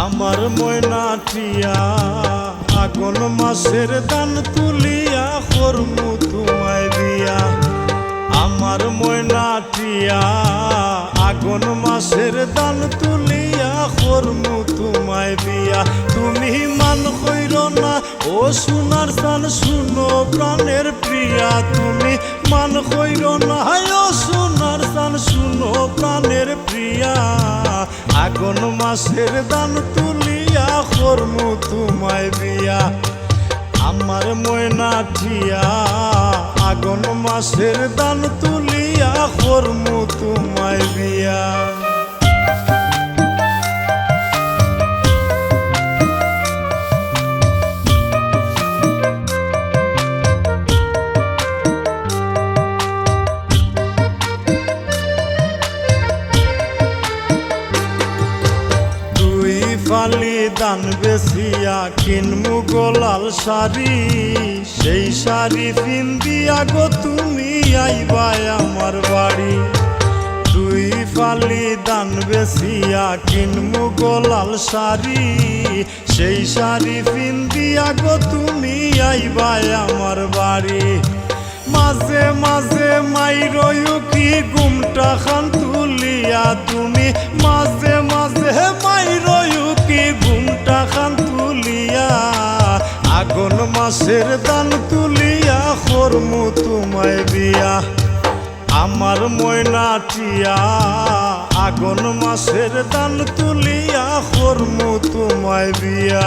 আমার ময়না টিয়া আগুন মাসের দান তুলিয়া করমু তোমায় বিয়া। আমার ময়না টিয়া আগুন মাসের দান তুলিয়া করমু তোমায় বিয়া। তুমি মান কইর না ও সোনার চান শুনো প্রাণের প্রিয়া। তুমি মান কইর না ও সোনার চান শুনো প্রাণের প্রিয়া। আগুন মাসের দান তুলিয়া করমু তোমায় বিয়া। আমার ময়না টিয়া আগুন মাসের দান তুলিয়া করমু তোমায় বিয়া। ফালি দান বেচিয়া কিনমু গোলাল শাড়ি। সেই শাড়ি পিন্দিয়া গো তুমি আইবা আমার বাড়ি। দুই ফালি দান বেচিয়া কিনমু গোলাল শাড়ি। সেই শাড়ি পিন্দিয়া গো তুমি আইবা আমার বাড়ি। মাঝে মাঝে মাইরয়ু কি ঘুমটা খান তুলিয়া। তুমি মাঝে মাঝে মাইরয়ু কি ঘুমটা খান তুলিয়া। আগুন মাসের দান তুলিয়া করমু তোমায় বিয়া। আমার ময়না টিয়া আগুন মাসের দান তুলিয়া করমু তোমায় বিয়া।